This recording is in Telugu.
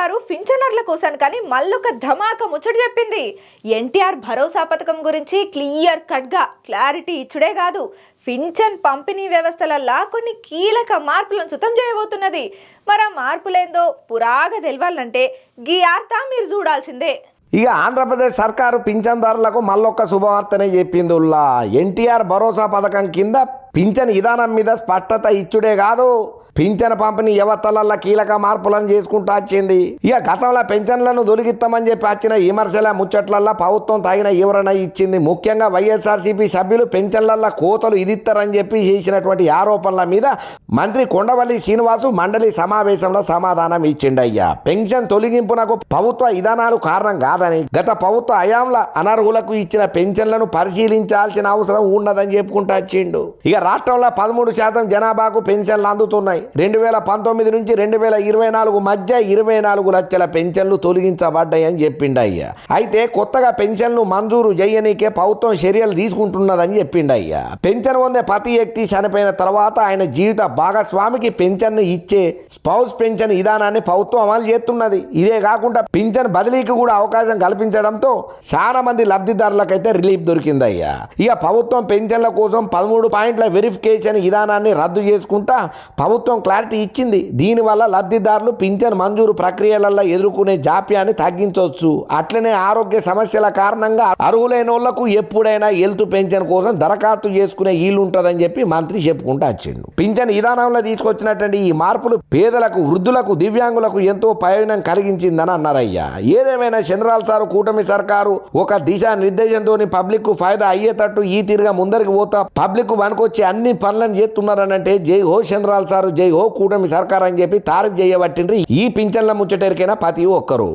సర్కారు పింఛనర్ల కోసం కానీ మళ్ళొక ధమాకా ముచ్చట చెప్పింది. ఎన్టీఆర్ భరోసా పథకం గురించి క్లియర్ కట్గా క్లారిటీ ఇచ్చుడే కాదు, పింఛన్ పంపిణీ వ్యవస్థలల్లా కొన్ని కీలక మార్పులను సుతం చేయబోతున్నది. మరి ఆ మార్పులేందో పురాగా తెలవాలంటే గీ ఆర్తా మీరు చూడాల్సిందే. ఇక ఆంధ్రప్రదేశ్ సర్కారు పింఛన్దారులకు మళ్ళొక్క శుభవార్తనే చెప్పిందిల్లా. ఎన్టీఆర్ భరోసా పథకం కింద పింఛన్ విధానం మీద స్పష్టత ఇచ్చుడే కాదు, పింఛన్ పంపిణీ వ్యవస్థలల్లో కీలక మార్పులను చేసుకుంటూ వచ్చింది. ఇక గతంలో పెన్షన్లను దొరికిస్తామని చెప్పి వచ్చిన విమర్శల ముచ్చట్లల్లో ప్రభుత్వం తగిన వివరణ ఇచ్చింది. ముఖ్యంగా వైఎస్ఆర్సీపీ సభ్యులు పెన్షన్లల్లో కోతలు ఇదిస్తారని చెప్పి చేసినటువంటి ఆరోపణల మీద మంత్రి కొండవల్లి శ్రీనివాసు మండలి సమావేశంలో సమాధానం ఇచ్చిండయ్యా. పెన్షన్ తొలగింపునకు ప్రభుత్వ విధానాలు కారణం కాదని, గత ప్రభుత్వ హయాంలో అనర్హులకు ఇచ్చిన పెన్షన్లను పరిశీలించాల్సిన అవసరం ఉన్నదని చెప్పుకుంటూ వచ్చిండు. ఇక రాష్ట్రంలో 13% జనాభాకు పెన్షన్లు అందుతున్నాయి. 2019 నుంచి 2024 మధ్య 24 లక్షల పెన్షన్లు తొలగించబడ్డాయని చెప్పిండయ్యా. అయితే కొత్తగా పెన్షన్లు మంజూరు చేయనీకే ప్రభుత్వం చర్యలు తీసుకుంటున్నదని చెప్పిండయ్యా. పెన్షన్ పొందే ప్రతి వ్యక్తి చనిపోయిన తర్వాత ఆయన జీవిత భాగస్వామికి పెన్షన్ ఇచ్చే స్పౌస్ పెన్షన్ విధానాన్ని ప్రభుత్వం అమలు చేస్తున్నది. ఇదే కాకుండా పెన్షన్ బదిలీకి కూడా అవకాశం కల్పించడంతో చాలా మంది లబ్ధిదారులకైతే రిలీఫ్ దొరికిందయ్యా. ఇక ప్రభుత్వం పెన్షన్ల కోసం 13 పాయింట్ల వెరిఫికేషన్ విధానాన్ని రద్దు చేసుకుంటా ప్రభుత్వం క్లారిటీ ఇచ్చింది. దీనివల్ల లబ్ధిదారులు పింఛన్ మంజూరు ప్రక్రియలలో ఎదుర్కొనే జాప్యాన్ని తగ్గించవచ్చు. అట్లనే ఆరోగ్య సమస్యల కారణంగా అర్హులైన వాళ్లకు ఎప్పుడైనా హెల్త్ పెన్షన్ కోసం దరఖాస్తు చేసుకునే వీలు ఉంటుందని చెప్పి మంత్రి చెప్పుకుంటూ వచ్చిండు. పింఛన్ విధానంలో తీసుకొచ్చినటువంటి ఈ మార్పులు పేదలకు, వృద్ధులకు, దివ్యాంగులకు ఎంతో ప్రయోజనం కలిగించిందని అన్నారయ్యా. ఏదేమైనా చంద్రాల సారు కూటమి సర్కారు ఒక దిశా నిర్దేశంతో పబ్లిక్ ఫాయిదా అయ్యేటట్టు ఈ తీరుగా ముందరికి పోతా పబ్లిక్ వనుకొచ్చి అన్ని పనులను చేస్తున్నారనంటే జై హో చంద్రాల సారు, జై హో కూటమి సర్కార్ అని చెప్పి తారీఫ్ చేయబట్టిండ్రి ఈ పింఛన్ల ముచ్చటరికైనా ప్రతి ఒక్కరు.